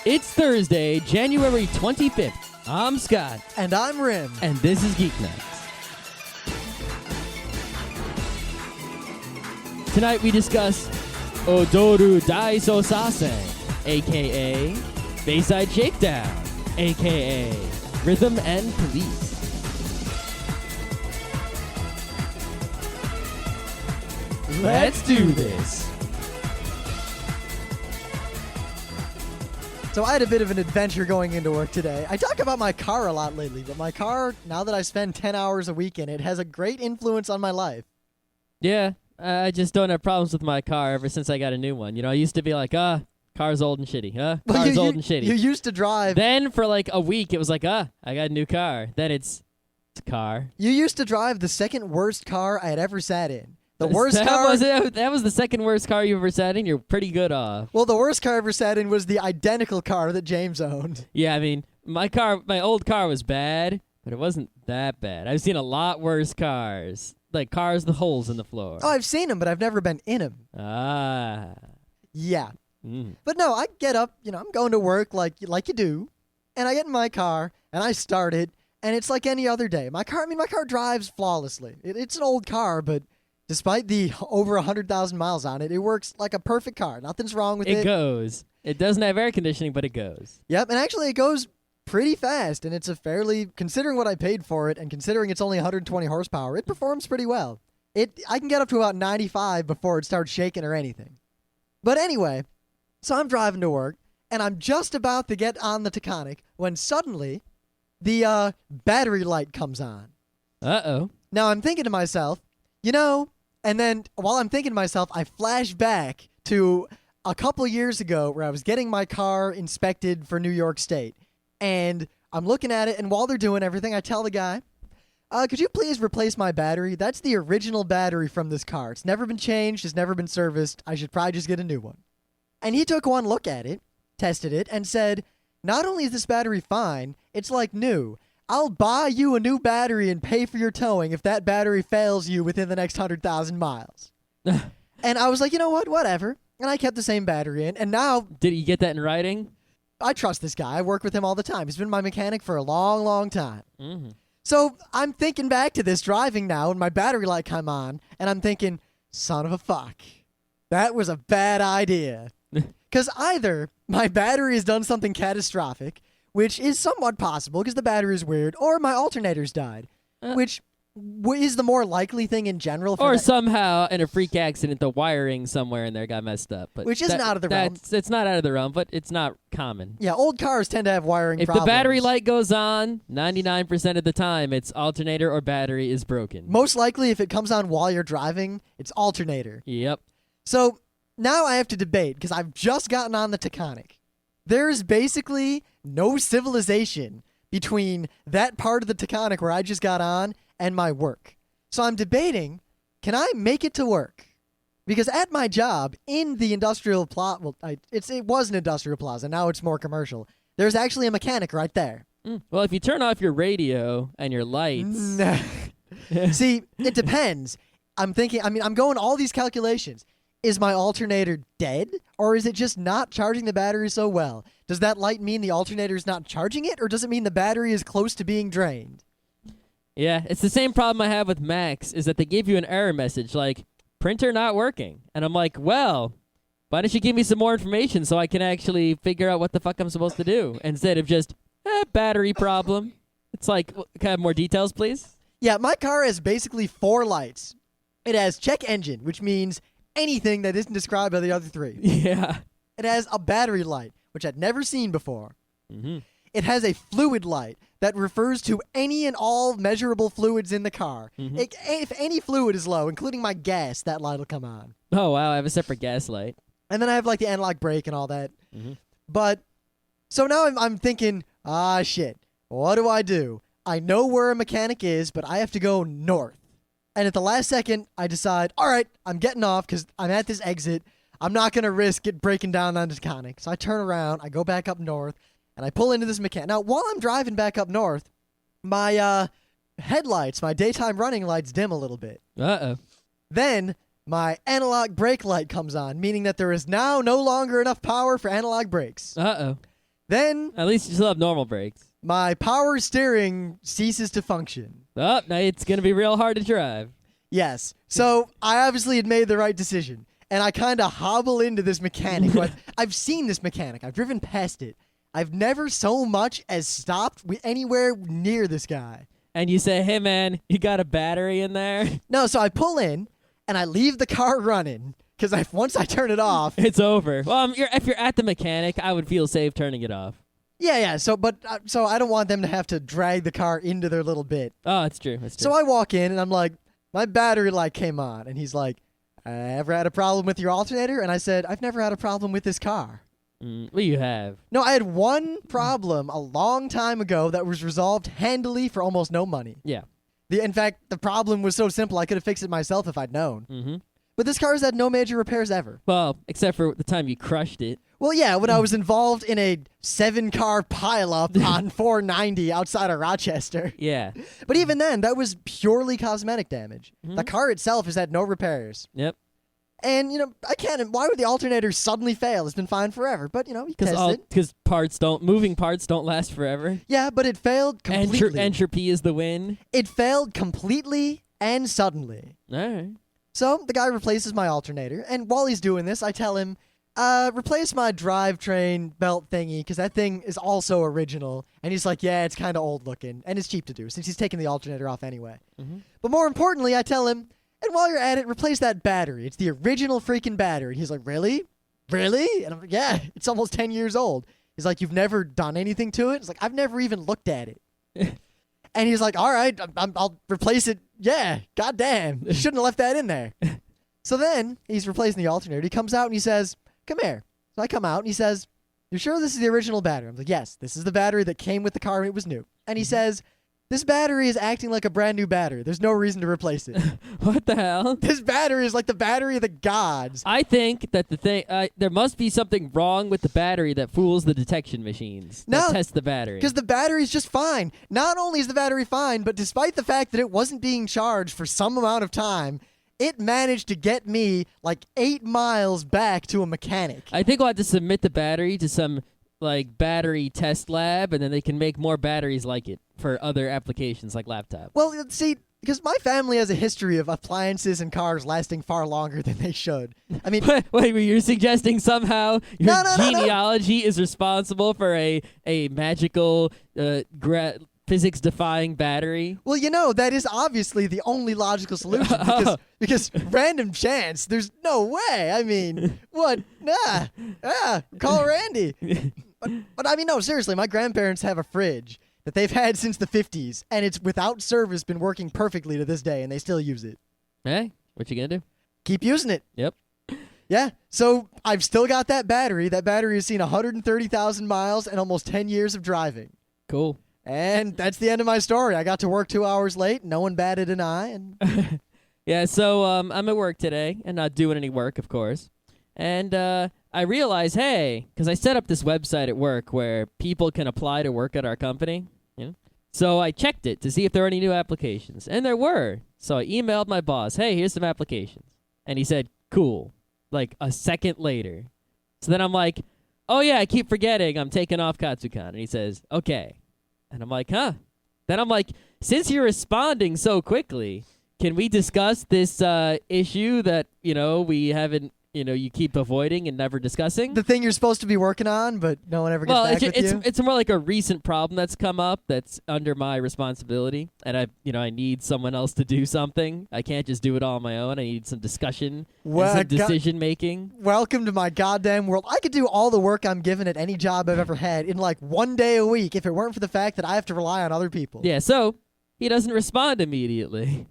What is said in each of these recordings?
It's Thursday, January 25th. I'm Scott. And I'm Rim. And this is Geeknights. Tonight we discuss Odoru Daisousasen, a.k.a. Bayside Shakedown, a.k.a. Rhythm and Police. Let's do this. So I had a bit of an adventure going into work today. I talk about my car a lot lately, but my car, now that I spend 10 hours a week in it, has a great influence on my life. Yeah, I just don't have problems with my car ever since I got a new one. You know, I used to be like, car's old and shitty. Car's old and shitty. You used to drive. Then for like a week, it was like, I got a new car. Then it's a car. You used to drive the second worst car I had ever sat in. The worst that car. That was the second worst car you ever sat in. You're pretty good off. Well, the worst car I ever sat in was the identical car that James owned. Yeah, I mean, my old car was bad, but it wasn't that bad. I've seen a lot worse cars. Like cars with holes in the floor. Oh, I've seen them, but I've never been in them. Ah. Yeah. Mm. But no, I get up, I'm going to work like you do, and I get in my car, and I start it, and it's like any other day. My car drives flawlessly. It's an old car, but despite the over 100,000 miles on it, it works like a perfect car. Nothing's wrong with it. It goes. It doesn't have air conditioning, but it goes. Yep, and actually it goes pretty fast, and it's considering what I paid for it, and considering it's only 120 horsepower, it performs pretty well. I can get up to about 95 before it starts shaking or anything. But anyway, so I'm driving to work, and I'm just about to get on the Taconic when suddenly the battery light comes on. Uh-oh. Now I'm thinking to myself, and then while I'm thinking to myself, I flash back to a couple years ago where I was getting my car inspected for New York State. And I'm looking at it, and while they're doing everything, I tell the guy, could you please replace my battery? That's the original battery from this car. It's never been changed. It's never been serviced. I should probably just get a new one. And he took one look at it, tested it, and said, not only is this battery fine, it's like new. I'll buy you a new battery and pay for your towing if that battery fails you within the next 100,000 miles. And I was like, you know what? Whatever. And I kept the same battery in, and now... Did you get that in writing? I trust this guy. I work with him all the time. He's been my mechanic for a long, long time. Mm-hmm. So I'm thinking back to this driving now, and my battery light come on, and I'm thinking, son of a fuck. That was a bad idea. Because either my battery has done something catastrophic, which is somewhat possible because the battery is weird, or my alternator's died, which is the more likely thing in general. Or somehow, in a freak accident, the wiring somewhere in there got messed up. But which isn't out of the realm. It's not out of the realm, but it's not common. Yeah, old cars tend to have wiring problems. If the battery light goes on, 99% of the time, its alternator or battery is broken. Most likely, if it comes on while you're driving, it's alternator. Yep. So now I have to debate, because I've just gotten on the Taconic. There's basically no civilization between that part of the Taconic where I just got on and my work. So I'm debating, can I make it to work? Because at my job, in the industrial plaza, it was an industrial plaza, now it's more commercial, there's actually a mechanic right there. Well, if you turn off your radio and your lights... See, it depends. I'm going all these calculations. Is my alternator dead, or is it just not charging the battery so well? Does that light mean the alternator is not charging it, or does it mean the battery is close to being drained? Yeah, it's the same problem I have with Macs, is that they give you an error message, like, printer not working. And I'm like, well, why don't you give me some more information so I can actually figure out what the fuck I'm supposed to do, instead of just, battery problem. It's like, can I have more details, please? Yeah, my car has basically 4 lights. It has check engine, which means anything that isn't described by the other 3. Yeah. It has a battery light, which I'd never seen before. Mm-hmm. It has a fluid light that refers to any and all measurable fluids in the car. Mm-hmm. If any fluid is low, including my gas, that light will come on. Oh, wow, I have a separate gas light. And then I have like the analog brake and all that. Mm-hmm. But, so now I'm thinking, shit, what do? I know where a mechanic is, but I have to go north. And at the last second, I decide, all right, I'm getting off because I'm at this exit. I'm not going to risk it breaking down on the Taconic. So I turn around, I go back up north, and I pull into this mechanic. Now, while I'm driving back up north, my headlights, my daytime running lights dim a little bit. Uh-oh. Then my analog brake light comes on, meaning that there is now no longer enough power for analog brakes. Uh-oh. Then At least you still have normal brakes. my power steering ceases to function. Oh, now it's going to be real hard to drive. Yes. So I obviously had made the right decision. And I kind of hobble into this mechanic. I've seen this mechanic. I've driven past it. I've never so much as stopped anywhere near this guy. And you say, hey, man, you got a battery in there? No, so I pull in, and I leave the car running. Because once I turn it off... It's over. Well, if you're at the mechanic, I would feel safe turning it off. Yeah. So I don't want them to have to drag the car into their little bit. Oh, it's true. It's true. So I walk in, and I'm like, my battery light came on. And he's like, ever had a problem with your alternator? And I said, I've never had a problem with this car. Well, you have. No, I had one problem a long time ago that was resolved handily for almost no money. Yeah. In fact, the problem was so simple I could have fixed it myself if I'd known. Mm-hmm. But this car's had no major repairs ever. Well, except for the time you crushed it. Well, yeah, when I was involved in a 7-car pileup on 490 outside of Rochester. Yeah. But even then, that was purely cosmetic damage. Mm-hmm. The car itself has had no repairs. Yep. And, I can't... Why would the alternator suddenly fail? It's been fine forever. But, you tested it. Because moving parts don't last forever. Yeah, but it failed completely. Entropy is the win. It failed completely and suddenly. All right. So the guy replaces my alternator, and while he's doing this, I tell him, replace my drivetrain belt thingy, because that thing is also original. And he's like, yeah, it's kind of old looking, and it's cheap to do, since he's taking the alternator off anyway. Mm-hmm. But more importantly, I tell him, and while you're at it, replace that battery. It's the original freaking battery. He's like, really? Really? And I'm like, yeah, it's almost 10 years old. He's like, you've never done anything to it? It's like, I've never even looked at it. And he's like, all right, I'll replace it. Yeah, goddamn. Shouldn't have left that in there. So then he's replacing the alternator. He comes out and he says, come here. So I come out and he says, you sure this is the original battery? I'm like, yes, this is the battery that came with the car when it was new. And he says, this battery is acting like a brand new battery. There's no reason to replace it. What the hell? This battery is like the battery of the gods. I think that there must be something wrong with the battery that fools the detection machines that test the battery. Because the battery's just fine. Not only is the battery fine, but despite the fact that it wasn't being charged for some amount of time, it managed to get me like 8 miles back to a mechanic. I think we'll have to submit the battery to some battery test lab, and then they can make more batteries like it for other applications like laptop. Well, see, because my family has a history of appliances and cars lasting far longer than they should. I mean, wait, you're suggesting somehow your No. genealogy is responsible for a magical physics-defying battery? well, that is obviously the only logical solution because random chance, there's no way. I mean, what? Call Randy. But I mean, no, seriously, my grandparents have a fridge that they've had since the 50s, and it's without service been working perfectly to this day, and they still use it. Hey, what you gonna do? Keep using it. Yep. Yeah, so I've still got that battery. That battery has seen 130,000 miles and almost 10 years of driving. Cool. And that's the end of my story. I got to work 2 hours late. No one batted an eye. And Yeah, so I'm at work today and not doing any work, of course. And I realized, hey, because I set up this website at work where people can apply to work at our company. So I checked it to see if there were any new applications. And there were. So I emailed my boss, hey, here's some applications. And he said, cool, like a second later. So then I'm like, oh, yeah, I keep forgetting I'm taking off Katsukan. And he says, okay. And I'm like, huh? Then I'm like, since you're responding so quickly, can we discuss this issue that, we haven't, you keep avoiding and never discussing? the thing you're supposed to be working on, but no one ever gets back with you? It's more like a recent problem that's come up that's under my responsibility, and I need someone else to do something. I can't just do it all on my own. I need some discussion and some decision making. Welcome to my goddamn world. I could do all the work I'm given at any job I've ever had in like 1 day a week if it weren't for the fact that I have to rely on other people. Yeah, so he doesn't respond immediately.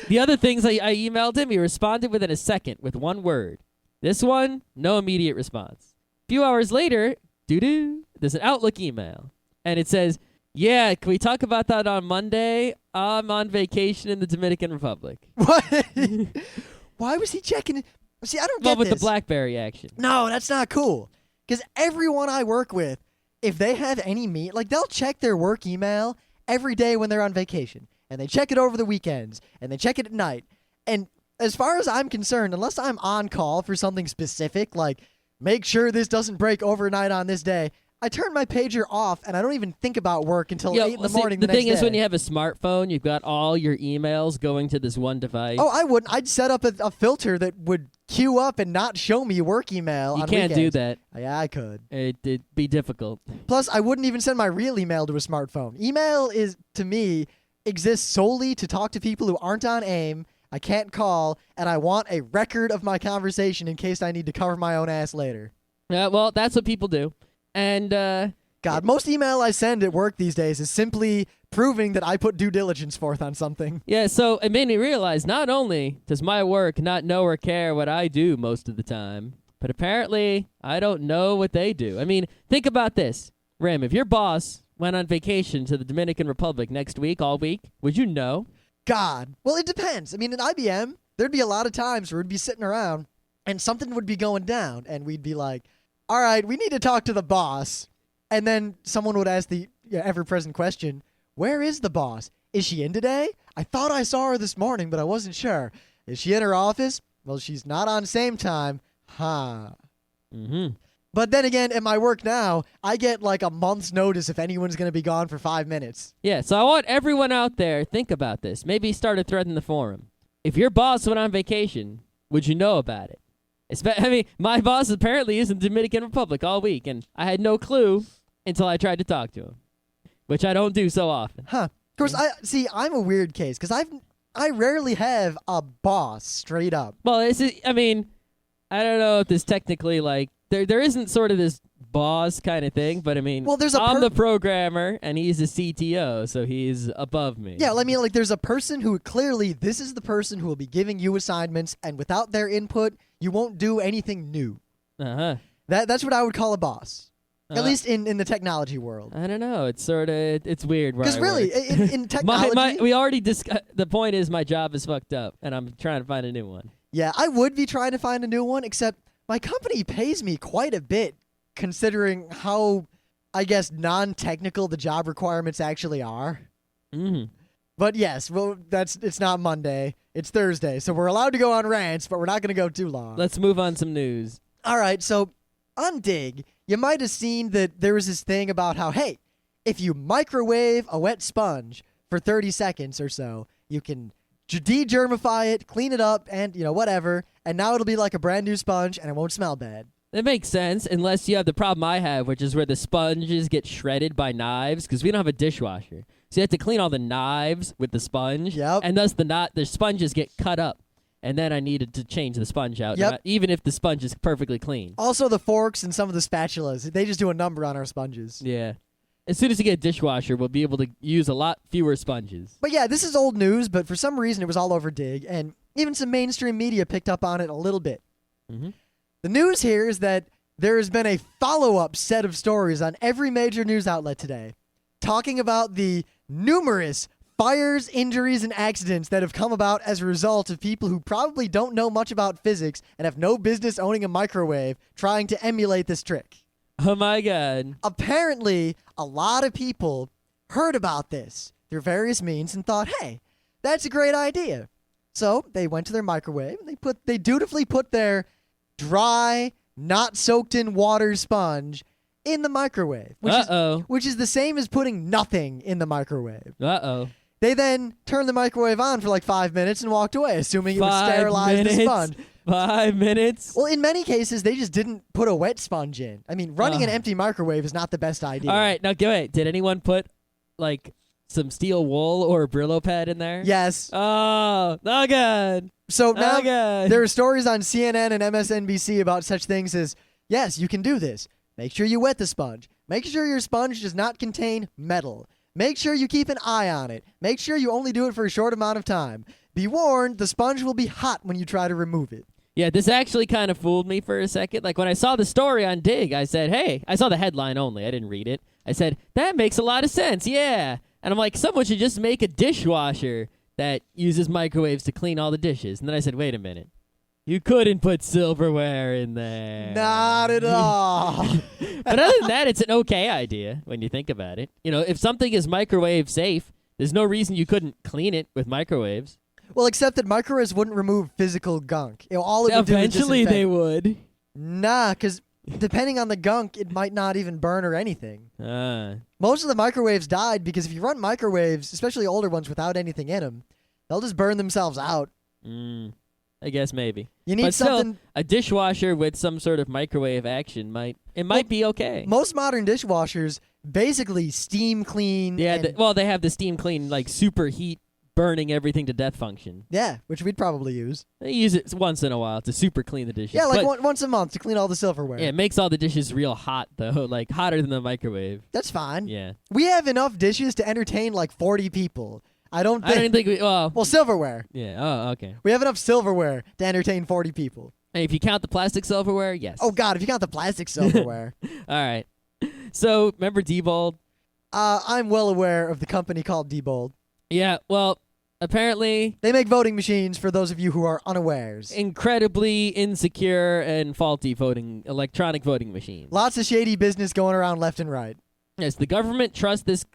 The other things I emailed him, he responded within a second with one word. This one, no immediate response. A few hours later, there's an Outlook email. And it says, yeah, can we talk about that on Monday? I'm on vacation in the Dominican Republic. What? Why was he checking it? See, I don't get with this. the BlackBerry action. No, that's not cool. Because everyone I work with, if they have any they'll check their work email every day when they're on vacation. And they check it over the weekends. And they check it at night. And as far as I'm concerned, unless I'm on call for something specific, like make sure this doesn't break overnight on this day, I turn my pager off and I don't even think about work until 8 in the morning the next thing is, day. when you have a smartphone, you've got all your emails going to this one device. Oh, I wouldn't. I'd set up a filter that would queue up and not show me work email you on can't weekends. do that. Yeah, I could. It'd be difficult. Plus, I wouldn't even send my real email to a smartphone. Email is, to me, exists solely to talk to people who aren't on AIM. I can't call, and I want a record of my conversation in case I need to cover my own ass later. Yeah, well, that's what people do. And, God, most email I send at work these days is simply proving that I put due diligence forth on something. yeah, so it made me realize not only does my work not know or care what I do most of the time, but apparently I don't know what they do. I mean, think about this. Rim, if your boss went on vacation to the Dominican Republic next week, all week, would you know? God. Well, it depends. I mean, at IBM, there'd be a lot of times where we'd be sitting around and something would be going down, and we'd be like, all right, we need to talk to the boss. And then someone would ask the ever-present question, where is the boss? Is she in today? I thought I saw her this morning, but I wasn't sure. Is she in her office? Well, she's not on same time. Huh. Mm-hmm. But then again, at my work now, I get like a month's notice if anyone's going to be gone for 5 minutes. Yeah, so I want everyone out there, think about this. Maybe start a thread in the forum. If your boss went on vacation, would you know about it? I mean, my boss apparently is in the Dominican Republic all week, and I had no clue until I tried to talk to him, which I don't do so often. Huh. Of course, I'm a weird case because I rarely have a boss straight up. Well, I mean, I don't know if this technically, like, there isn't sort of this boss kind of thing, but I mean, Well, I'm the programmer, and he's a CTO, so he's above me. Yeah, I mean, like, there's a person who clearly, this is the person who will be giving you assignments, and without their input, you won't do anything new. Uh-huh. That's what I would call a boss. At least in the technology world. I don't know. It's sort of, it's weird. Because really, in technology... we already the point is my job is fucked up, and I'm trying to find a new one. Yeah, I would be trying to find a new one, except my company pays me quite a bit, considering how, I guess, non-technical the job requirements actually are. Mm-hmm. But yes, well, it's not Monday. It's Thursday, so we're allowed to go on rants, but we're not going to go too long. Let's move on some news. All right, so on Dig, you might have seen that there was this thing about how, hey, if you microwave a wet sponge for 30 seconds or so, you can de-germify it, clean it up, and, whatever, and now it'll be like a brand new sponge, and it won't smell bad. That makes sense, unless you have the problem I have, which is where the sponges get shredded by knives, because we don't have a dishwasher. So you have to clean all the knives with the sponge, Yep. and thus the sponges get cut up. And then I needed to change the sponge out, Yep. even if the sponge is perfectly clean. Also, the forks and some of the spatulas, they just do a number on our sponges. Yeah. As soon as you get a dishwasher, we'll be able to use a lot fewer sponges. But yeah, this is old news, but for some reason it was all over Dig, and even some mainstream media picked up on it a little bit. Mm-hmm. The news here is that there has been a follow-up set of stories on every major news outlet today, talking about the numerous fires, injuries, and accidents that have come about as a result of people who probably don't know much about physics and have no business owning a microwave trying to emulate this trick. Oh my god. Apparently, a lot of people heard about this through various means and thought, hey, that's a great idea. So they went to their microwave and they dutifully put their dry, not soaked in water sponge in the microwave, which is the same as putting nothing in the microwave. They then turned the microwave on for like 5 minutes and walked away, assuming it would sterilize the sponge. 5 minutes? Well, in many cases, they just didn't put a wet sponge in. I mean, running an empty microwave is not the best idea. All right, now wait. Did anyone put, like, some steel wool or a Brillo pad in there? Yes. Oh god. So now God. there are stories on CNN and MSNBC about such things as, yes, you can do this. Make sure you wet the sponge. Make sure your sponge does not contain metal. Make sure you keep an eye on it. Make sure you only do it for a short amount of time. Be warned, the sponge will be hot when you try to remove it. Yeah, this actually kind of fooled me for a second. Like, when I saw the story on Dig, I said, hey, I saw the headline only. I didn't read it. I said, that makes a lot of sense, yeah. And I'm like, someone should just make a dishwasher that uses microwaves to clean all the dishes. And then I said, wait a minute. You couldn't put silverware in there. Not at all. But other than that, it's an okay idea when you think about it. If something is microwave safe, there's no reason you couldn't clean it with microwaves. Well, except that microwaves wouldn't remove physical gunk. All it would Eventually do is they would. Nah, because depending on the gunk, it might not even burn or anything. Most of the microwaves died because if you run microwaves, especially older ones without anything in them, they'll just burn themselves out. I guess maybe. You need but something. Still, a dishwasher with some sort of microwave action might be okay. Most modern dishwashers basically steam clean. Yeah, they have the steam clean, like superheat, burning everything to death function. Yeah, which we'd probably use. They use it once in a while to super clean the dishes. Yeah, like once a month to clean all the silverware. Yeah, it makes all the dishes real hot, though, like hotter than the microwave. That's fine. Yeah. We have enough dishes to entertain like 40 people. I don't think we... Well, silverware. Yeah, oh, okay. We have enough silverware to entertain 40 people. Hey, if you count the plastic silverware, yes. Oh, God, if you count the plastic silverware. All right. So, remember Diebold? I'm well aware of the company called Diebold. Yeah, well, apparently... They make voting machines, for those of you who are unawares. Incredibly insecure and faulty electronic voting machines. Lots of shady business going around left and right. Yes, the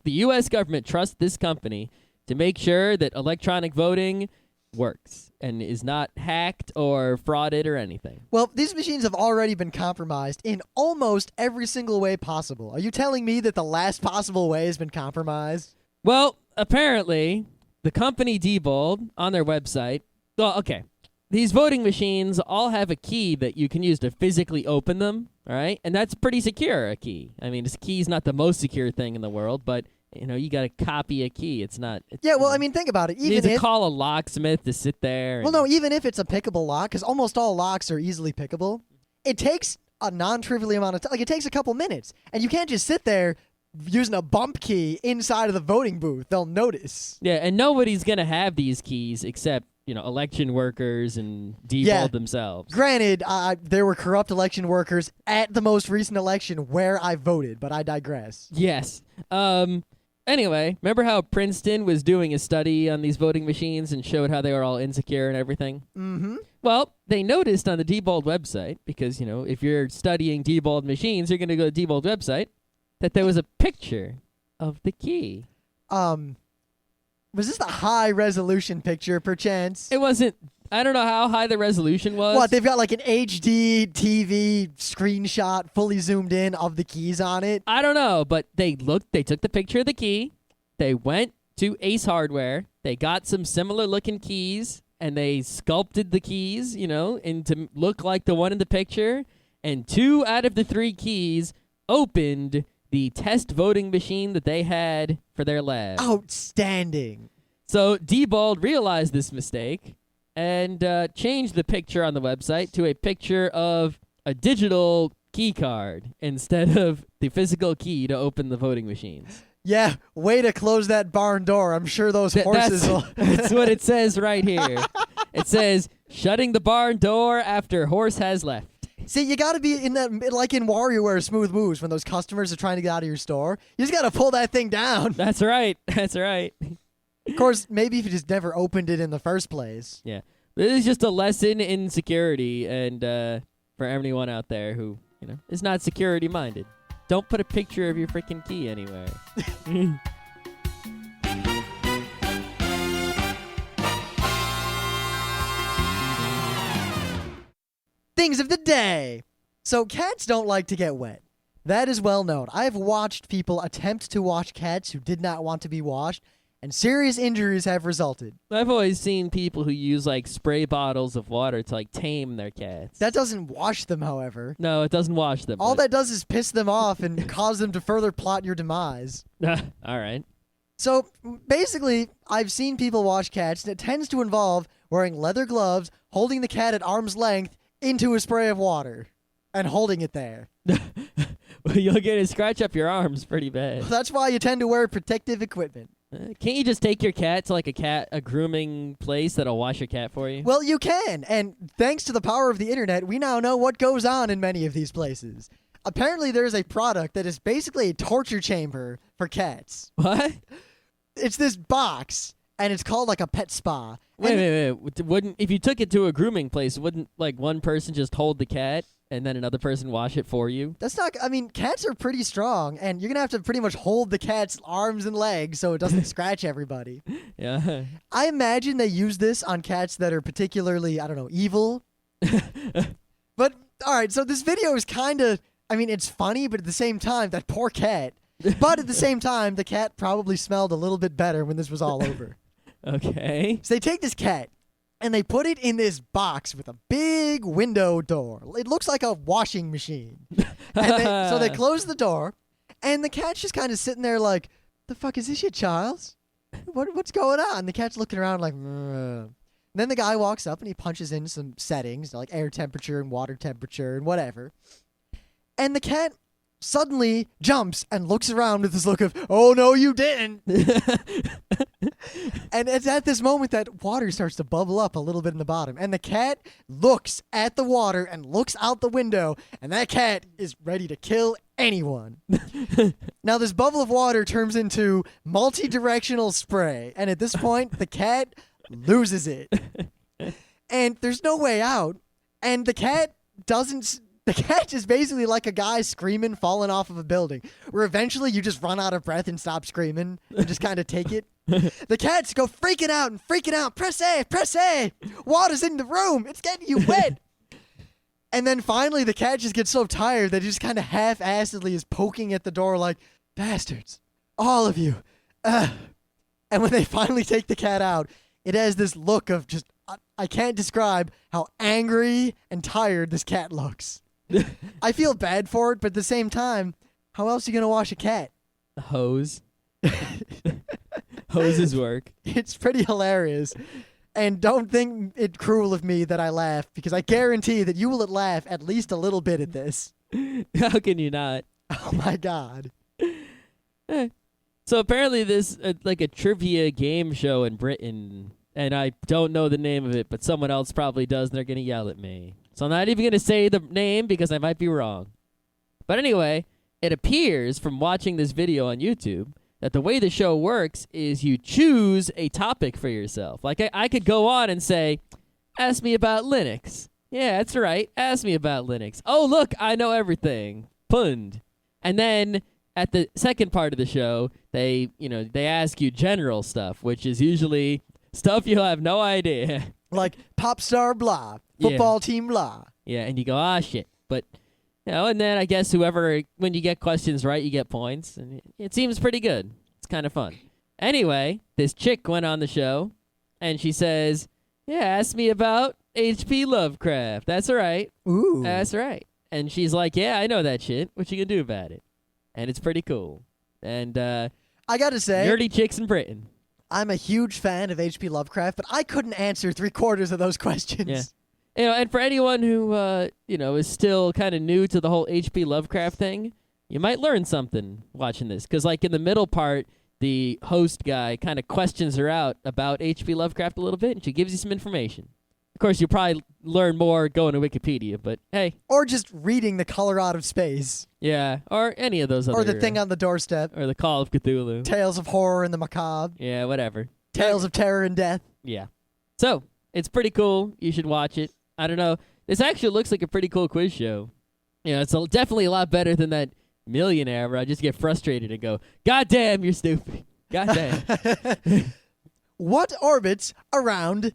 U.S. government trusts this company to make sure that electronic voting works and is not hacked or frauded or anything. Well, these machines have already been compromised in almost every single way possible. Are you telling me that the last possible way has been compromised? Well, apparently, the company Diebold, on their website... Well, okay. These voting machines all have a key that you can use to physically open them, all right? And that's pretty secure, a key. I mean, this key's not the most secure thing in the world, but... you got to copy a key. It's not... Yeah, well, I mean, think about it. You need to call a locksmith to sit there. Well, no, even if it's a pickable lock, because almost all locks are easily pickable, it takes a non-trivial amount of time. Like, it takes a couple minutes. And you can't just sit there using a bump key inside of the voting booth. They'll notice. Yeah, and nobody's going to have these keys except, election workers and Diebold themselves. Granted, there were corrupt election workers at the most recent election where I voted, but I digress. Yes. Anyway, remember how Princeton was doing a study on these voting machines and showed how they were all insecure and everything? Mm-hmm. Well, they noticed on the Diebold website, because, if you're studying Diebold machines, you're going to go to the Diebold website, that there was a picture of the key. Was this the high-resolution picture, perchance? It wasn't. I don't know how high the resolution was. What, they've got like an HD TV screenshot fully zoomed in of the keys on it? I don't know, but they took the picture of the key, they went to Ace Hardware, they got some similar looking keys, and they sculpted the keys, and to look like the one in the picture, and 2 out of the 3 keys opened the test voting machine that they had for their lab. Outstanding. So Diebold realized this mistake and changed the picture on the website to a picture of a digital key card instead of the physical key to open the voting machines. Yeah, way to close that barn door. I'm sure those horses will... That's what it says right here. It says, shutting the barn door after horse has left. See, you got to be in that, like in WarioWare Smooth Moves, when those customers are trying to get out of your store. You just got to pull that thing down. That's right. That's right. Of course, maybe if you just never opened it in the first place. Yeah. This is just a lesson in security, and for everyone out there who, is not security-minded. Don't put a picture of your freaking key anywhere. Things of the day. So cats don't like to get wet. That is well known. I've watched people attempt to wash cats who did not want to be washed, and serious injuries have resulted. I've always seen people who use spray bottles of water to tame their cats. That doesn't wash them, however. No, it doesn't wash them. All that does is piss them off and cause them to further plot your demise. All right. So basically, I've seen people wash cats, and it tends to involve wearing leather gloves, holding the cat at arm's length into a spray of water, and holding it there. You'll get to scratch up your arms pretty bad. That's why you tend to wear protective equipment. Can't you just take your cat to a grooming place that'll wash your cat for you? Well, you can, and thanks to the power of the internet, we now know what goes on in many of these places. Apparently, there's a product that is basically a torture chamber for cats. What? It's this box, and it's called a pet spa. Wait. Wouldn't if you took it to a grooming place, wouldn't one person just hold the cat and then another person wash it for you. That's not. I mean, cats are pretty strong, and you're gonna have to pretty much hold the cat's arms and legs so it doesn't scratch everybody. Yeah. I imagine they use this on cats that are particularly, I don't know, evil. But all right, so this video is kind of. I mean, it's funny, but at the same time, that poor cat. But at the same time, the cat probably smelled a little bit better when this was all over. Okay. So they take this cat. And they put it in this box with a big window door. It looks like a washing machine. So they close the door, and the cat's just kind of sitting there like, the fuck is this shit, Charles? What's going on? The cat's looking around like, and then the guy walks up and he punches in some settings, like air temperature and water temperature and whatever. And the cat suddenly jumps and looks around with this look of, oh, no, you didn't. And it's at this moment that water starts to bubble up a little bit in the bottom. And the cat looks at the water and looks out the window. And that cat is ready to kill anyone. Now, this bubble of water turns into multi-directional spray. And at this point, the cat loses it. And there's no way out. And the cat doesn't... The cat is basically like a guy screaming, falling off of a building, where eventually you just run out of breath and stop screaming and just kind of take it. The cats go freaking out and freaking out. Press A, press A. Water's in the room. It's getting you wet. And then finally the cat just gets so tired that he just kind of half-assedly is poking at the door like, bastards, all of you. And when they finally take the cat out, it has this look of just, I can't describe how angry and tired this cat looks. I feel bad for it, but at the same time, how else are you going to wash a cat? A hose. Hoses work. It's pretty hilarious. And don't think it cruel of me that I laugh, because I guarantee that you will laugh at least a little bit at this. How can you not? Oh my God. So apparently this like a trivia game show in Britain, and I don't know the name of it, but someone else probably does, and they're going to yell at me. So I'm not even going to say the name because I might be wrong. But anyway, it appears from watching this video on YouTube that the way the show works is you choose a topic for yourself. Like I could go on and say, ask me about Linux. Yeah, that's right. Ask me about Linux. Oh, look, I know everything. Pund. And then at the second part of the show, they ask you general stuff, which is usually stuff you'll have no idea. Like pop star blah, football team blah. Yeah, and you go, shit. But, and then I guess when you get questions right, you get points. And it seems pretty good. It's kind of fun. Anyway, this chick went on the show, and she says, yeah, ask me about H.P. Lovecraft. That's right. Ooh. That's right. And she's like, yeah, I know that shit. What you gonna do about it? And it's pretty cool. And I gotta say, nerdy chicks in Britain. I'm a huge fan of H.P. Lovecraft, but I couldn't answer 3/4 of those questions. Yeah. And for anyone who is still kind of new to the whole H.P. Lovecraft thing, you might learn something watching this, because like in the middle part, the host guy kind of questions her out about H.P. Lovecraft a little bit, and she gives you some information. Of course, you'll probably learn more going to Wikipedia, but hey. Or just reading The Color Out of Space. Yeah, or any of those other. Or The Thing on the Doorstep. Or The Call of Cthulhu. Tales of Horror and the Macabre. Yeah, whatever. Tales of Terror and Death. Yeah. So, it's pretty cool. You should watch it. I don't know. This actually looks like a pretty cool quiz show. It's definitely a lot better than that Millionaire where I just get frustrated and go, God damn, you're stupid. God damn. What orbits around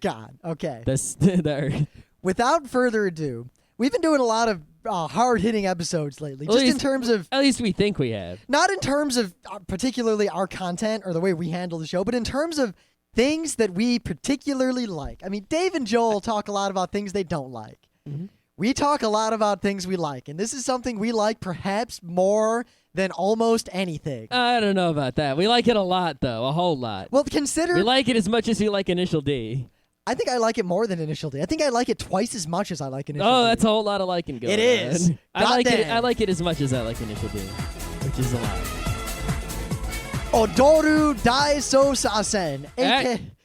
God? Okay. The Earth. Without further ado, we've been doing a lot of hard-hitting episodes lately. Just in terms of... At least we think we have. Not in terms of particularly our content or the way we handle the show, but in terms of things that we particularly like. I mean, Dave and Joel talk a lot about things they don't like. Mm-hmm. We talk a lot about things we like, and this is something we like perhaps more than almost anything. I don't know about that. We like it a lot, though. A whole lot. Well, consider... We like it as much as we like Initial D. I think I like it more than Initial D. I think I like it twice as much as I like Initial D. Oh, that's a whole lot of liking going on. It is. I like it as much as I like Initial D, which is a lot. Odoru Daisousasen.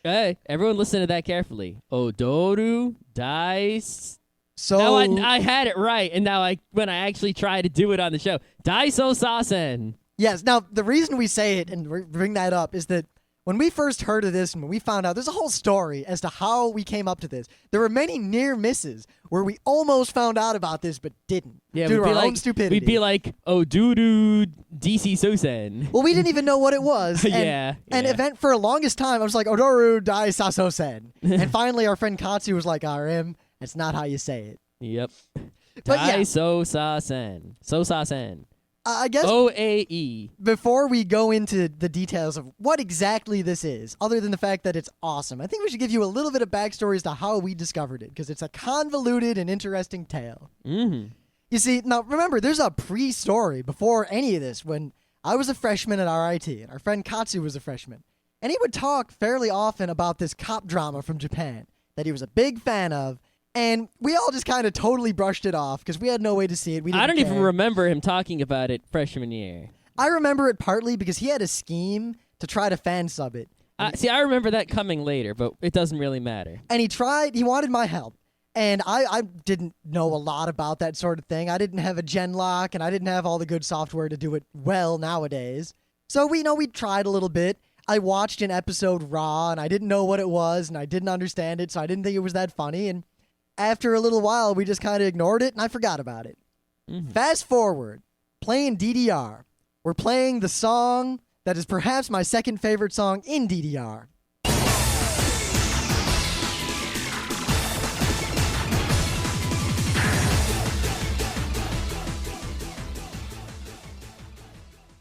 Hey, everyone listen to that carefully. Odoru Daisousasen. So now I had it right, and now when I actually try to do it on the show, Daisousasen. Yes. Now the reason we say it and bring that up is that when we first heard of this and when we found out, there's a whole story as to how we came up to this. There were many near misses where we almost found out about this but didn't due to our own stupidity. We'd be like, Odoru Daisousasen. Well, we didn't even know what it was. And, and event for the longest time, I was like, Odoru Daisousasen. And finally, our friend Katsu was like, RM, that's not how you say it. Yep. But yeah. Daisousasen. Sousasen. I guess OAE. before we go into the details of what exactly this is, other than the fact that it's awesome, I think we should give you a little bit of backstory as to how we discovered it, because it's a convoluted and interesting tale. Mm-hmm. You see, now remember, there's a pre-story before any of this when I was a freshman at RIT, and our friend Katsu was a freshman. And he would talk fairly often about this cop drama from Japan that he was a big fan of, and we all just kind of totally brushed it off because we had no way to see it. We didn't I don't even care. remember him talking about it freshman year. I remember it partly because he had a scheme to try to fan sub it. See, I remember that coming later, but it doesn't really matter. And he wanted my help. And I didn't know a lot about that sort of thing. I didn't have a gen lock, and I didn't have all the good software to do it well nowadays. So we tried a little bit. I watched an episode raw, and I didn't know what it was, and I didn't understand it, so I didn't think it was that funny. And after a little while, we just kind of ignored it, and I forgot about it. Mm-hmm. Fast forward, playing DDR. We're playing the song that is perhaps my second favorite song in DDR.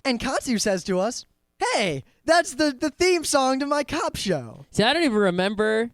And Katsu says to us, hey, that's the theme song to my cop show. See, I don't even remember,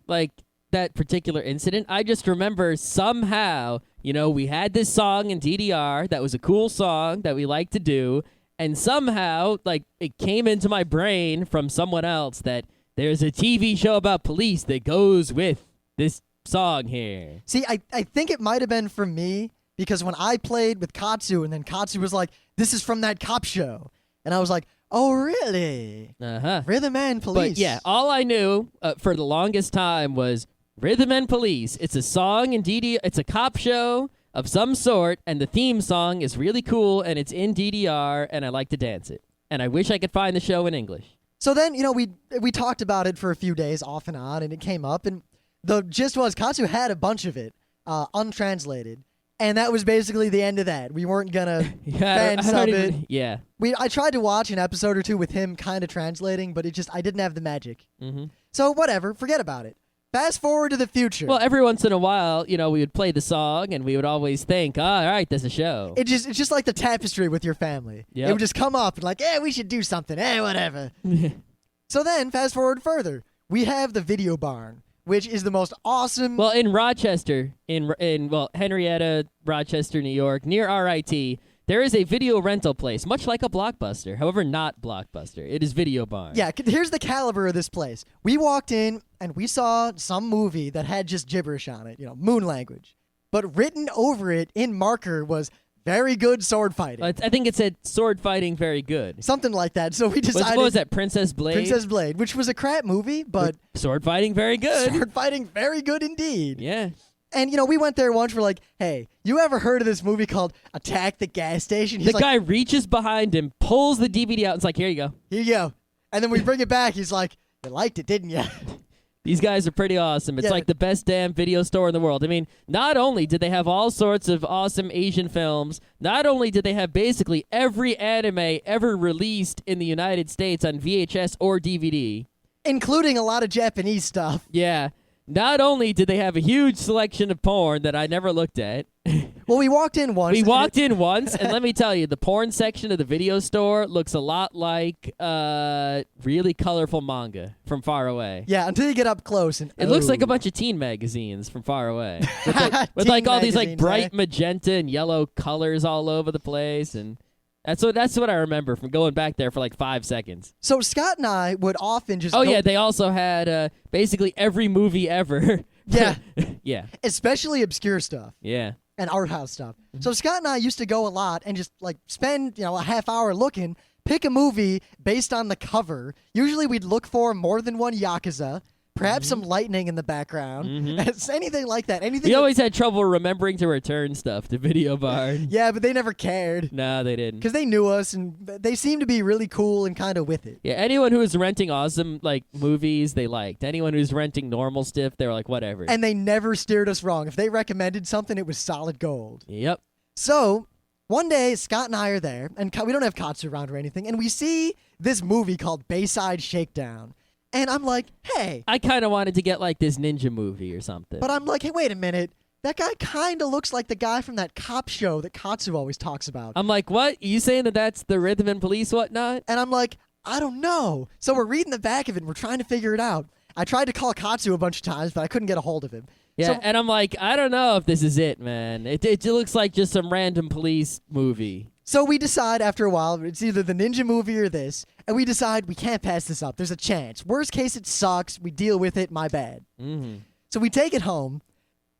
that particular incident. I just remember somehow, we had this song in DDR that was a cool song that we liked to do, and somehow, it came into my brain from someone else that there's a TV show about police that goes with this song here. See, I think it might have been from me, because when I played with Katsu, and then Katsu was like, this is from that cop show. And I was like, oh, really? Uh-huh. Rhythm and Police. But yeah, all I knew for the longest time was Rhythm and Police. It's a song in DDR. It's a cop show of some sort, and the theme song is really cool, and it's in DDR, and I like to dance it. And I wish I could find the show in English. So then, we talked about it for a few days off and on, and it came up, and the gist was Katsu had a bunch of it untranslated. And that was basically the end of that. We weren't gonna fan sub it. Yeah. I tried to watch an episode or two with him kind of translating, but I didn't have the magic. Mm-hmm. So whatever, forget about it. Fast forward to the future. Well, every once in a while, we would play the song, and we would always think, all right, there's a show. It's just like the tapestry with your family. Yep. It would just come up and we should do something. Whatever. So then, fast forward further. We have the Video Barn, which is the most awesome... Well, in Rochester, in Henrietta, Rochester, New York, near RIT, there is a video rental place, much like a Blockbuster. However, not Blockbuster. It is Video Barn. Yeah, here's the caliber of this place. We walked in, and we saw some movie that had just gibberish on it, moon language. But written over it in marker was... very good sword fighting. I think it said sword fighting very good. Something like that. So we decided... What was that, Princess Blade? Princess Blade, which was a crap movie, but... sword fighting very good. Sword fighting very good indeed. Yeah. And, we went there once, we're like, hey, you ever heard of this movie called Attack the Gas Station? He's the guy reaches behind him, pulls the DVD out, and it's like, here you go. Here you go. And then we bring it back, he's like, you liked it, didn't you? These guys are pretty awesome. It's like the best damn video store in the world. I mean, not only did they have all sorts of awesome Asian films, not only did they have basically every anime ever released in the United States on VHS or DVD. Including a lot of Japanese stuff. Yeah. Not only did they have a huge selection of porn that I never looked at. Well, we walked in once. And let me tell you, the porn section of the video store looks a lot like really colorful manga from far away. Yeah, until you get up close. And it looks like a bunch of teen magazines from far away. With all these bright magenta and yellow colors all over the place. And that's what I remember from going back there for 5 seconds. So Scott and I would often just yeah, they also had basically every movie ever. Yeah. Yeah. Especially obscure stuff. Yeah. And art house stuff. So Scott and I used to go a lot and just spend a half hour looking, pick a movie based on the cover. Usually we'd look for more than one Yakuza, perhaps some lightning in the background. It's anything like that. Anything. We always had trouble remembering to return stuff to Video Barn. Yeah, but they never cared. No, they didn't. Because they knew us, and they seemed to be really cool and kind of with it. Yeah, anyone who was renting awesome movies, they liked. Anyone who's renting normal stuff, they were like, whatever. And they never steered us wrong. If they recommended something, it was solid gold. Yep. So one day, Scott and I are there, and we don't have Katsu around or anything, and we see this movie called Bayside Shakedown. And I'm like, hey. I kind of wanted to get this ninja movie or something. But I'm like, hey, wait a minute. That guy kind of looks like the guy from that cop show that Katsu always talks about. I'm like, what? You saying that that's the Rhythm and Police whatnot? And I'm like, I don't know. So we're reading the back of it, and we're trying to figure it out. I tried to call Katsu a bunch of times, but I couldn't get a hold of him. Yeah, so, and I'm like, I don't know if this is it, man. It looks like just some random police movie. So we decide after a while, it's either the ninja movie or this, and we decide we can't pass this up. There's a chance. Worst case, it sucks. We deal with it. My bad. So we take it home,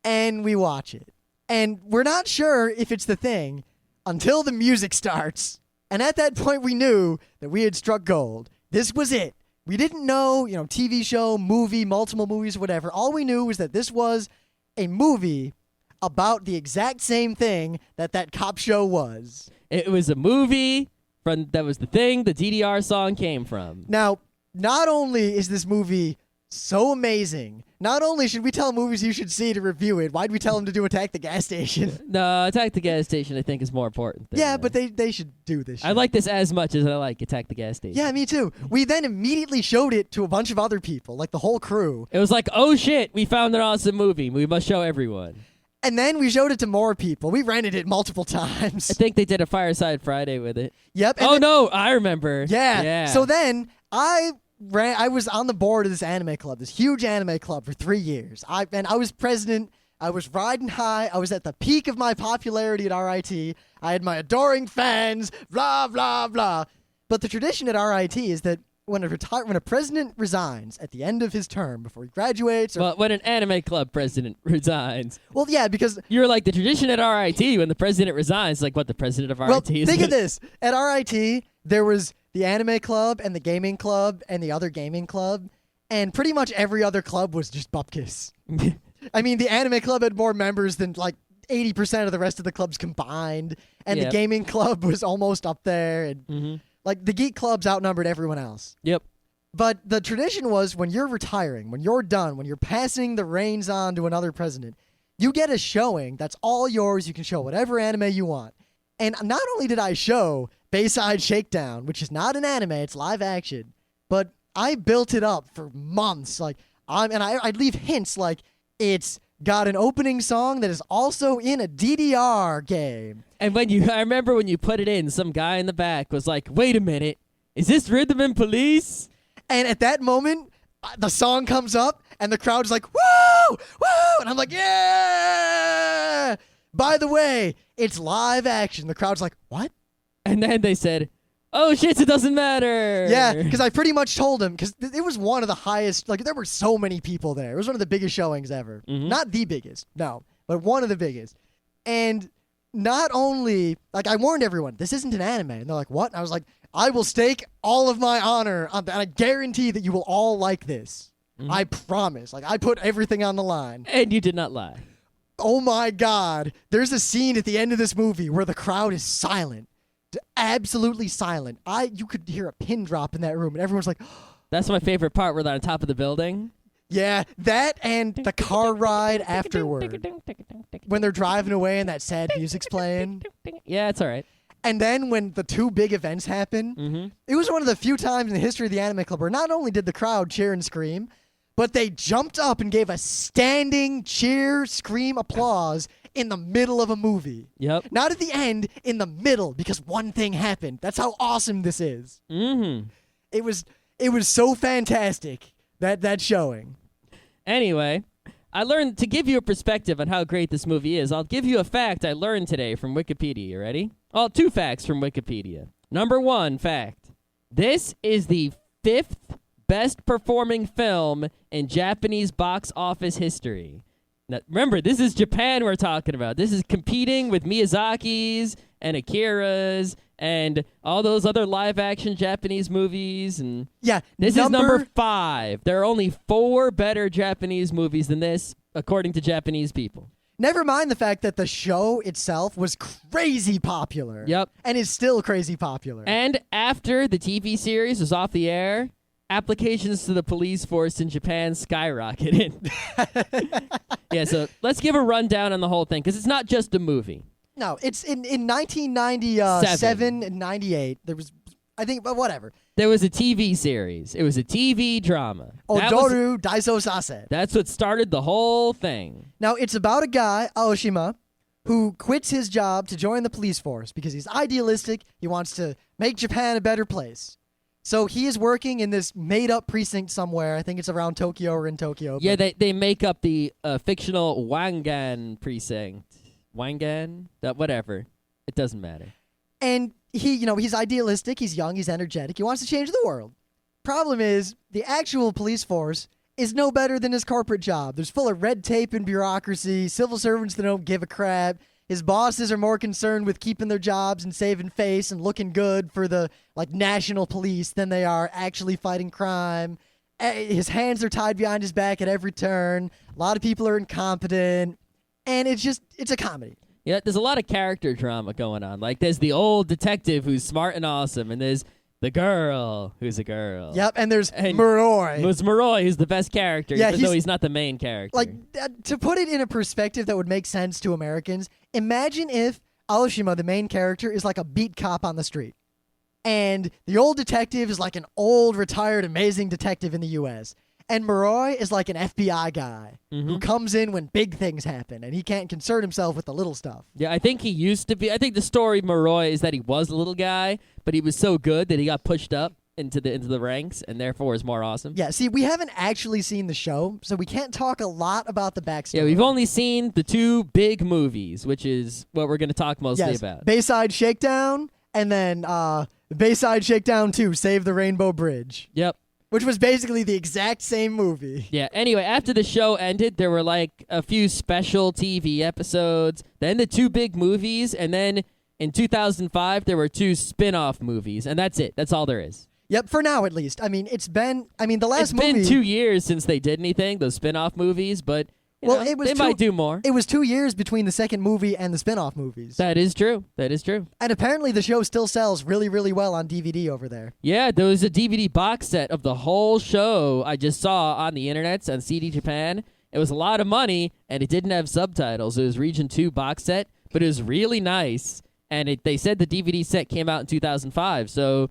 and we watch it. And we're not sure if it's the thing until the music starts. And at that point, we knew that we had struck gold. This was it. We didn't know, TV show, movie, multiple movies, whatever. All we knew was that this was a movie about the exact same thing that cop show was. It was a movie that was the thing the DDR song came from. Now, not only is this movie so amazing, not only should we tell movies you should see to review it, why'd we tell them to do Attack the Gas Station? No, Attack the Gas Station I think is more important. Yeah, but they should do this shit. I like this as much as I like Attack the Gas Station. Yeah, me too. We then immediately showed it to a bunch of other people, like the whole crew. It was like, oh shit, we found an awesome movie. We must show everyone. And then we showed it to more people. We rented it multiple times. I think they did a Fireside Friday with it. Yep. No, I remember. Yeah. So then I was on the board of this anime club, this huge anime club for 3 years. I was president. I was riding high. I was at the peak of my popularity at RIT. I had my adoring fans, blah, blah, blah. But the tradition at RIT is that when a president resigns at the end of his term before he graduates. Well, when an anime club president resigns. Well, yeah, because you're like the tradition at RIT when the president resigns, like what the president of RIT is. Think of this. At RIT, there was the anime club and the gaming club and the other gaming club, and pretty much every other club was just bupkis. I mean, the anime club had more members than 80% of the rest of the clubs combined, and the gaming club was almost up there, and the geek clubs outnumbered everyone else. Yep. But the tradition was when you're retiring, when you're done, when you're passing the reins on to another president, you get a showing that's all yours. You can show whatever anime you want. And not only did I show Bayside Shakedown, which is not an anime, it's live action, but I built it up for months. I'd leave hints like it's got an opening song that is also in a DDR game. And I remember when you put it in, some guy in the back was like, wait a minute, is this Rhythm and Police? And at that moment, the song comes up, and the crowd's like, woo, woo, and I'm like, yeah! By the way, it's live action. The crowd's like, what? And then they said, oh shit, it doesn't matter. Yeah, because I pretty much told him, because it was one of the highest, there were so many people there. It was one of the biggest showings ever. Not the biggest, no, but one of the biggest. And not only, I warned everyone, this isn't an anime. And they're like, what? And I was like, I will stake all of my honor on that, and I guarantee that you will all like this. I promise. I put everything on the line. And you did not lie. Oh my God. There's a scene at the end of this movie where the crowd is silent. Absolutely silent. You could hear a pin drop in that room, and everyone's like, that's my favorite part where they're on top of the building. Yeah, that and the car ride afterward. When they're driving away and that sad music's playing. Yeah, it's all right. And then when the two big events happen, it was one of the few times in the history of the anime club where not only did the crowd cheer and scream, but they jumped up and gave a standing cheer, scream, applause in the middle of a movie. Yep. Not at the end, in the middle, because one thing happened. That's how awesome this is. It was so fantastic, that showing. Anyway, I learned to give you a perspective on how great this movie is. I'll give you a fact I learned today from Wikipedia. You ready? Well, 2 facts from Wikipedia. Number 1 fact. This is the 5th best performing film in Japanese box office history. Now, remember, this is Japan we're talking about. This is competing with Miyazaki's and Akira's and all those other live-action Japanese movies. And Yeah, this is number 5. There are only 4 better Japanese movies than this, according to Japanese people. Never mind the fact that the show itself was crazy popular. Yep. And is still crazy popular. And after the TV series was off the air, applications to the police force in Japan skyrocketed. Yeah, so let's give a rundown on the whole thing, because it's not just a movie. No, it's in 1997 and 98. There was, I think, but whatever. There was a TV series. It was a TV drama. Odoru Daisousasen. That's what started the whole thing. Now, it's about a guy, Aoshima, who quits his job to join the police force because he's idealistic. He wants to make Japan a better place. So he is working in this made-up precinct somewhere. I think it's around Tokyo or in Tokyo. Yeah, they make up the fictional Wangan precinct. Wangan? Whatever. It doesn't matter. And he's idealistic, he's young, he's energetic, he wants to change the world. Problem is, the actual police force is no better than his corporate job. There's full of red tape and bureaucracy, civil servants that don't give a crap. His bosses are more concerned with keeping their jobs and saving face and looking good for the national police than they are actually fighting crime. His hands are tied behind his back at every turn. A lot of people are incompetent. And it's a comedy. Yeah, there's a lot of character drama going on. Like, there's the old detective who's smart and awesome, and there's the girl who's a girl. Yep, and there's Muroi. There's Muroi, who's the best character, even though he's not the main character. To put it in a perspective that would make sense to Americans, imagine if Aoshima, the main character, is like a beat cop on the street. And the old detective is like an old, retired, amazing detective in the U.S., and Muroi is like an FBI guy who comes in when big things happen, and he can't concern himself with the little stuff. Yeah, I think he used to be. I think the story of Muroi is that he was a little guy, but he was so good that he got pushed up into the ranks, and therefore is more awesome. Yeah, see, we haven't actually seen the show, so we can't talk a lot about the backstory. Yeah, we've only seen the 2 big movies, which is what we're going to talk mostly about. Bayside Shakedown, and then Bayside Shakedown 2, Save the Rainbow Bridge. Yep. Which was basically the exact same movie. Yeah, anyway, after the show ended, there were a few special TV episodes, then the 2 big movies, and then in 2005, there were 2 spin-off movies, and that's it. That's all there is. Yep, for now at least. I mean, the last movie... It's been 2 years since they did anything, those spin-off movies, but they might do more. It was 2 years between the second movie and the spin-off movies. That is true. That is true. And apparently the show still sells really, really well on DVD over there. Yeah, there was a DVD box set of the whole show I just saw on the internet on CD Japan. It was a lot of money, and it didn't have subtitles. It was Region 2 box set, but it was really nice. And they said the DVD set came out in 2005, so,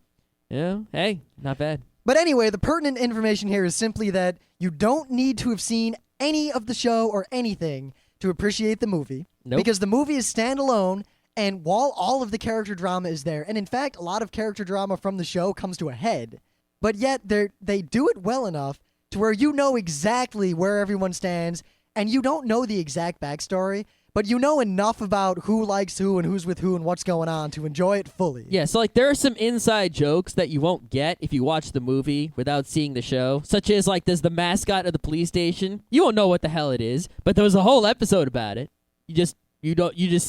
hey, not bad. But anyway, the pertinent information here is simply that you don't need to have seen any of the show or anything to appreciate the movie. Nope. Because the movie is standalone, and while all of the character drama is there, and in fact, a lot of character drama from the show comes to a head, but yet they do it well enough to where you know exactly where everyone stands, and you don't know the exact backstory, but you know enough about who likes who and who's with who and what's going on to enjoy it fully. Yeah, so there are some inside jokes that you won't get if you watch the movie without seeing the show, such as there's the mascot of the police station. You won't know what the hell it is, but there was a whole episode about it. You just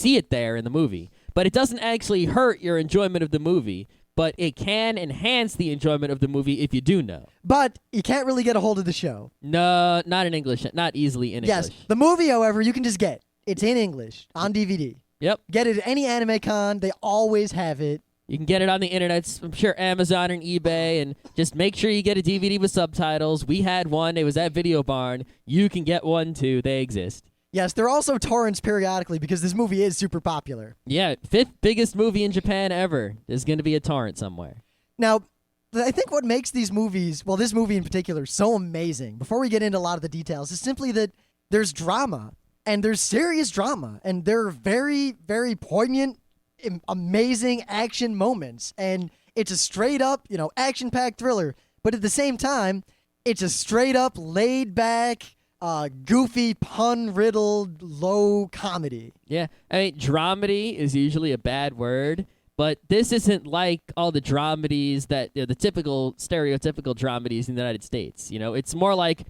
see it there in the movie. But it doesn't actually hurt your enjoyment of the movie, but it can enhance the enjoyment of the movie if you do know. But you can't really get a hold of the show. No, not in English. Not easily in English. Yes, the movie, however, you can just get. It's in English, on DVD. Yep. Get it at any anime con. They always have it. You can get it on the internet. I'm sure Amazon and eBay. And just make sure you get a DVD with subtitles. We had one. It was at Video Barn. You can get one, too. They exist. Yes, there are also torrents periodically because this movie is super popular. Yeah, 5th biggest movie in Japan ever. There's going to be a torrent somewhere. Now, I think what makes these movies, well, this movie in particular, so amazing, before we get into a lot of the details, is simply that there's drama. And there's serious drama, and there are very, very poignant, amazing action moments. And it's a straight-up, action-packed thriller. But at the same time, it's a straight-up, laid-back, goofy, pun-riddled, low comedy. Yeah, I mean, dramedy is usually a bad word, but this isn't like all the dramedies that, the typical, stereotypical dramedies in the United States. It's more like,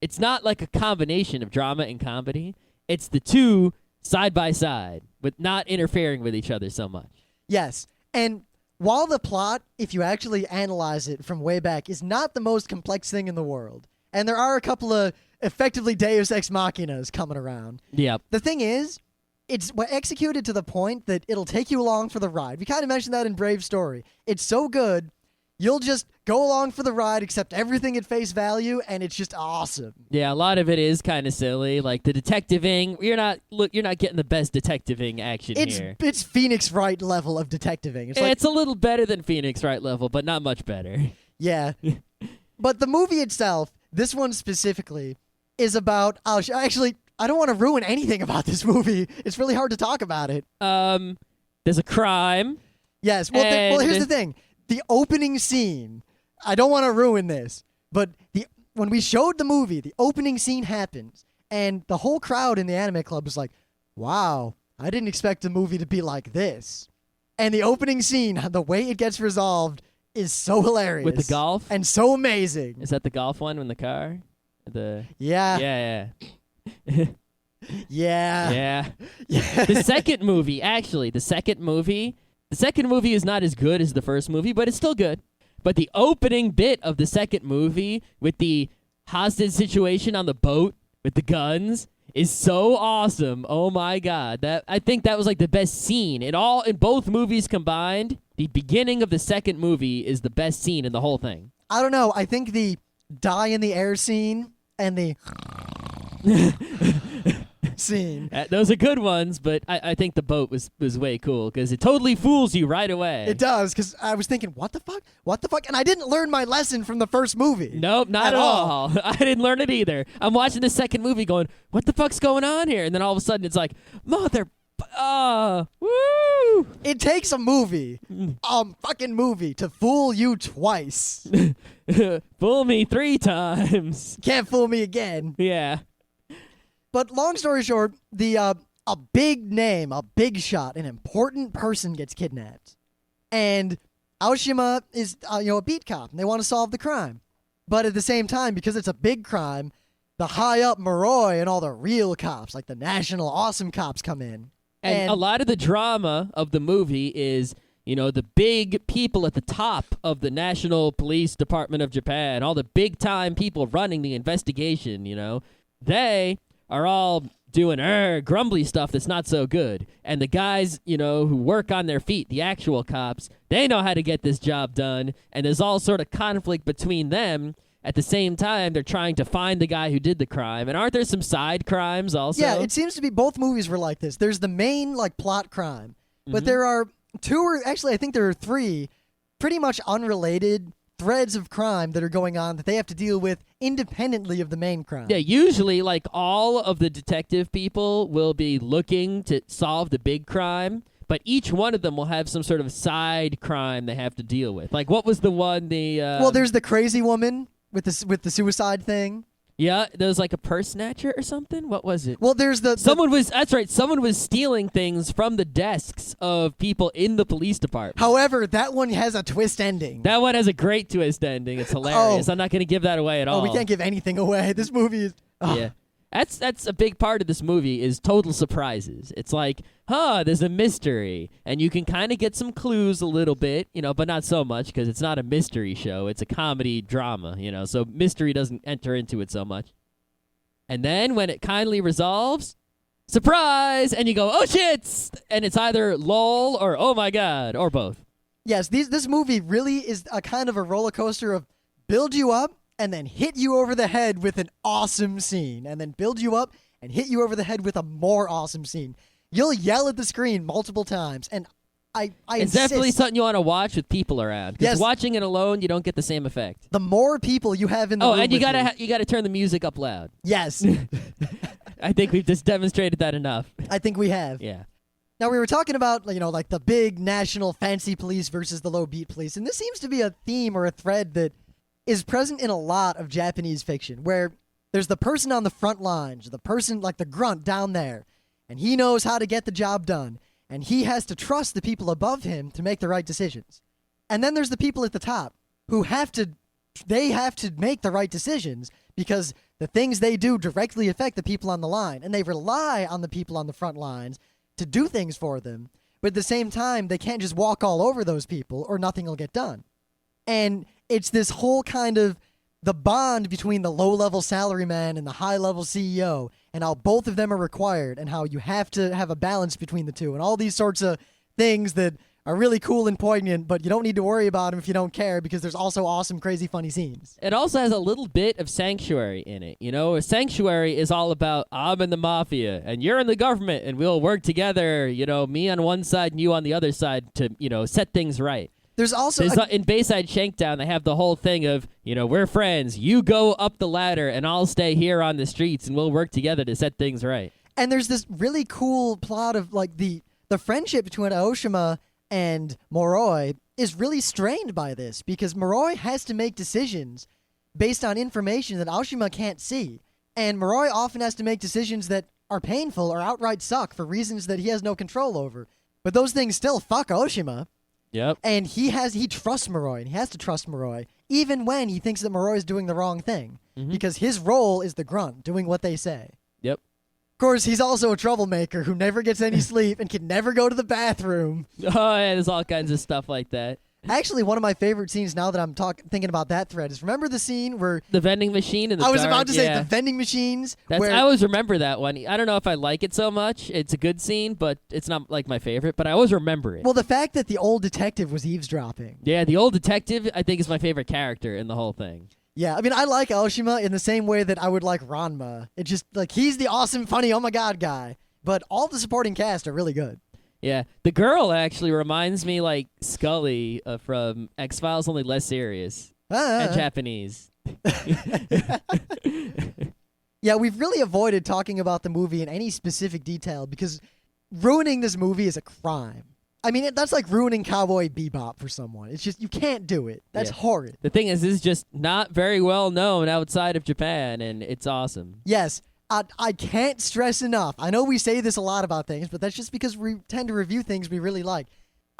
it's not like a combination of drama and comedy. It's the 2 side by side, but not interfering with each other so much. Yes, And while the plot, if you actually analyze it from way back, is not the most complex thing in the world, and there are a couple of effectively Deus Ex Machinas coming around. Yep. The thing is, it's executed to the point that it'll take you along for the ride. We kind of mentioned that in Brave Story. It's so good, you'll just go along for the ride, accept everything at face value, and it's just awesome. Yeah, a lot of it is kind of silly. Like the detectiving, you're not getting the best detectiving action here. It's Phoenix Wright level of detectiving. It's a little better than Phoenix Wright level, but not much better. Yeah. But the movie itself, this one specifically, is about... Actually, I don't want to ruin anything about this movie. It's really hard to talk about it. There's a crime. Yes. Well, here's the thing. The opening scene, I don't want to ruin this, but when we showed the movie, the opening scene happens, and the whole crowd in the anime club was like, wow, I didn't expect the movie to be like this. And the opening scene, the way it gets resolved, is so hilarious. With the golf? And so amazing. Is that the golf one in the car? Yeah. Yeah. Yeah. Yeah. Yeah. The second movie is not as good as the first movie, but it's still good. But the opening bit of the second movie with the hostage situation on the boat with the guns is so awesome. Oh my god. I think that was like the best scene. In both movies combined, the beginning of the second movie is the best scene in the whole thing. I don't know. I think the die in the air scene and the scene. Those are good ones, but I think the boat was way cool because it totally fools you right away. It does, because I was thinking, what the fuck? What the fuck? And I didn't learn my lesson from the first movie. Nope, not at all. I didn't learn it either. I'm watching the second movie going, what the fuck's going on here? And then all of a sudden it's like, woo! It takes a movie, fucking movie, to fool you twice. Fool me 3 times. Can't fool me again. Yeah. But long story short, a big name, a big shot, an important person gets kidnapped. And Aoshima is a beat cop, and they want to solve the crime. But at the same time, because it's a big crime, the high-up Moroi and all the real cops, like the national awesome cops, come in. And a lot of the drama of the movie is, the big people at the top of the National Police Department of Japan, all the big-time people running the investigation, they are all doing grumbly stuff that's not so good. And the guys, who work on their feet, the actual cops, they know how to get this job done, and there's all sort of conflict between them. At the same time, they're trying to find the guy who did the crime. And aren't there some side crimes also? Yeah, it seems to be both movies were like this. There's the main, plot crime. But there are 2, or actually I think there are 3 pretty much unrelated threads of crime that are going on that they have to deal with independently of the main crime. Yeah, usually, all of the detective people will be looking to solve the big crime, but each one of them will have some sort of side crime they have to deal with. Like, what was the one, Well, there's the crazy woman with the suicide thing. Yeah, there was a purse snatcher or something? What was it? Well, there's Someone was stealing things from the desks of people in the police department. However, that one has a twist ending. That one has a great twist ending. It's hilarious. I'm not going to give that away at all. Oh, we can't give anything away. This movie is... Oh. Yeah. That's a big part of this movie is total surprises. It's like, there's a mystery, and you can kind of get some clues a little bit, but not so much because it's not a mystery show. It's a comedy drama, so mystery doesn't enter into it so much. And then when it kindly resolves, surprise, and you go, oh shit, and it's either lol or oh my god, or both. Yes, this movie really is a kind of a roller coaster of build you up, and then hit you over the head with an awesome scene, and then build you up and hit you over the head with a more awesome scene. You'll yell at the screen multiple times, and I It's insist. definitely something you want to watch with people around. Because Yes. watching it alone, you don't get the same effect. The more people you have in the room And you with you gotta turn the music up loud. Yes, I think we've just demonstrated that enough. I think we have. Yeah. Now, we were talking about, the big national fancy police versus the low beat police, and this seems to be a theme or a thread that is present in a lot of Japanese fiction, where there's the person on the front lines, the person like the grunt down there, and he knows how to get the job done, and he has to trust the people above him to make the right decisions. And then there's the people at the top who have to make the right decisions because the things they do directly affect the people on the line, and they rely on the people on the front lines to do things for them, But at the same time, they can't just walk all over those people or nothing will get done. And it's this whole kind of the bond between the low-level salaryman and the high-level CEO, and how both of them are required, and how you have to have a balance between the two, and all these sorts of things that are really cool and poignant, but you don't need to worry about them if you don't care, because there's also awesome, crazy, funny scenes. It also has a little bit of Sanctuary in it. You know, a Sanctuary is all about, I'm in the mafia, and you're in the government, and we'll work together, you know, me on one side and you on the other side to, you know, set things right. There's also... in Bayside Shakedown, they have the whole thing of, you know, we're friends. You go up the ladder, and I'll stay here on the streets, and we'll work together to set things right. And there's this really cool plot of, like, the friendship between Aoshima and Moroi is really strained by this, because Moroi has to make decisions based on information that Aoshima can't see. And Moroi often has to make decisions that are painful or outright suck for reasons that he has no control over. But those things still fuck Aoshima. Yep. And he trusts Moroi, and he has to trust Moroi, even when he thinks that Moroi is doing the wrong thing. Because his role is the grunt, doing what they say. Yep. Of course, he's also a troublemaker who never gets any sleep and can never go to the bathroom. Oh, yeah, there's all kinds of stuff like that. Actually, one of my favorite scenes now that I'm thinking about that thread is, remember the scene where... The vending machine in the I was dark? about to say Yeah. the vending machines. I always remember that one. I don't know if I like it so much. It's a good scene, but it's not like my favorite. But I always remember it. Well, the fact that the old detective was eavesdropping. Yeah, the old detective, I think, is my favorite character in the whole thing. Yeah, I mean, I like Aoshima in the same way that I would like Ranma. It's just, like, he's the awesome, funny, oh my god guy. But all the supporting cast are really good. Yeah, the girl actually reminds me like Scully from X-Files, only less serious. And Japanese. Yeah, we've really avoided talking about the movie in any specific detail because ruining this movie is a crime. I mean, that's like ruining Cowboy Bebop for someone. It's just, you can't do it. That's horrid. The thing is, this is just not very well known outside of Japan, and it's awesome. Yes. I can't stress enough. I know we say this a lot about things, but that's just because we tend to review things we really like.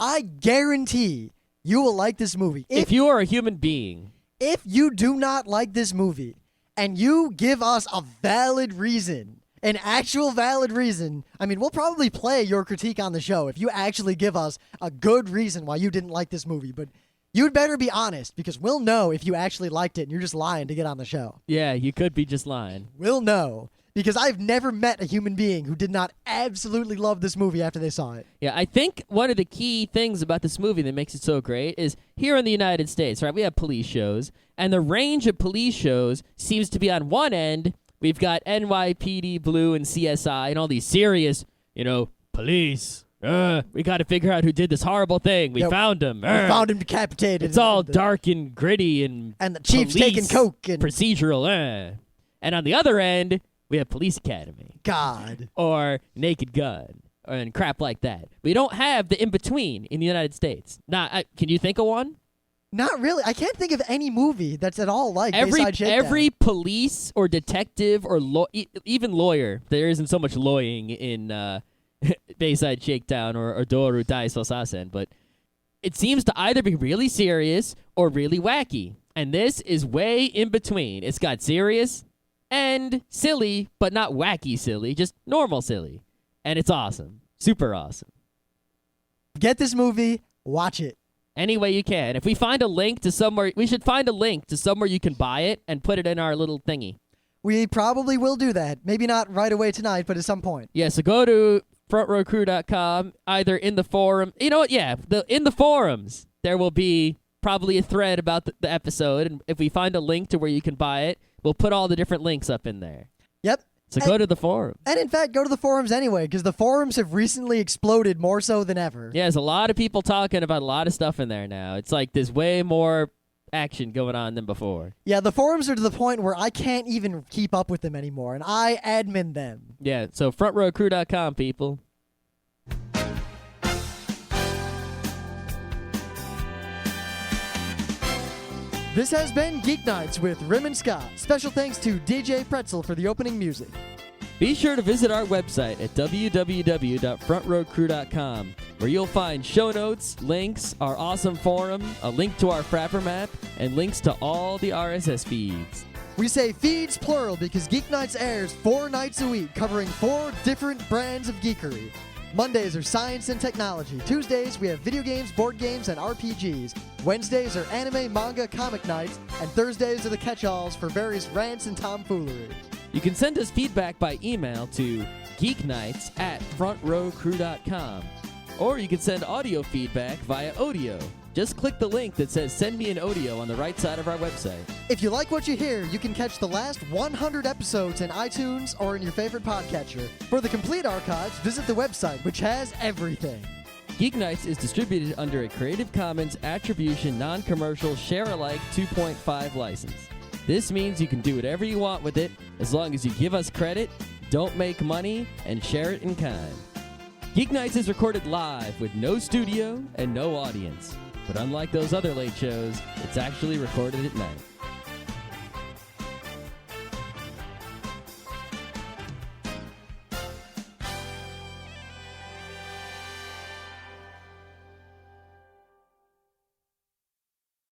I guarantee you will like this movie. If you are a human being. If you do not like this movie, and you give us a valid reason, an actual valid reason, I mean, we'll probably play your critique on the show if you actually give us a good reason why you didn't like this movie, but you'd better be honest, because we'll know if you actually liked it and you're just lying to get on the show. Yeah, you could be just lying. We'll know. Because I've never met a human being who did not absolutely love this movie after they saw it. Yeah, I think one of the key things about this movie that makes it so great is here in the United States, right, we have police shows, and the range of police shows seems to be on one end, we've got NYPD Blue and CSI and all these serious, police. We got to figure out who did this horrible thing. We found him. We found him decapitated. It's all dark and gritty and the chief's taking coke. And procedural. And on the other end, we have Police Academy. God. Or Naked Gun. And crap like that. We don't have the in-between in the United States. Can you think of one? Not really. I can't think of any movie that's at all like Bayside Shakedown. Every police or detective or even lawyer, there isn't so much lawyering in Bayside Shakedown or Odoru Daisousasen, but it seems to either be really serious or really wacky. And this is way in between. It's got serious and silly, but not wacky silly, just normal silly. And it's awesome. Super awesome. Get this movie, watch it. Any way you can. If we find a link to somewhere, we should find a link to somewhere you can buy it and put it in our little thingy. We probably will do that. Maybe not right away tonight, but at some point. Yeah, so go to frontrowcrew.com, either in the forum. You know what? Yeah, in the forums, there will be probably a thread about the episode. And if we find a link to where you can buy it, we'll put all the different links up in there. Yep. So go to the forum. And in fact, go to the forums anyway, because the forums have recently exploded more so than ever. Yeah, there's a lot of people talking about a lot of stuff in there now. It's like there's way more action going on than before. Yeah, the forums are to the point where I can't even keep up with them anymore, and I admin them. Yeah, so frontrowcrew.com, people. This has been Geeknights with Rim and Scott. Special thanks to DJ Pretzel for the opening music. Be sure to visit our website at www.frontrowcrew.com, where you'll find show notes, links, our awesome forum, a link to our Frapper map, and links to all the RSS feeds. We say feeds plural because Geeknights airs 4 nights a week, covering 4 different brands of geekery. Mondays are science and technology. Tuesdays, we have video games, board games, and RPGs. Wednesdays are anime, manga, comic nights. And Thursdays are the catch-alls for various rants and tomfoolery. You can send us feedback by email to geeknights@frontrowcrew.com. Or you can send audio feedback via Audio. Just click the link that says Send Me an Audio on the right side of our website. If you like what you hear, you can catch the last 100 episodes in iTunes or in your favorite podcatcher. For the complete archives, visit the website, which has everything. Geeknights is distributed under a Creative Commons Attribution Non-Commercial Share-alike 2.5 license. This means you can do whatever you want with it as long as you give us credit, don't make money, and share it in kind. Geeknights is recorded live with no studio and no audience. But unlike those other late shows, it's actually recorded at night.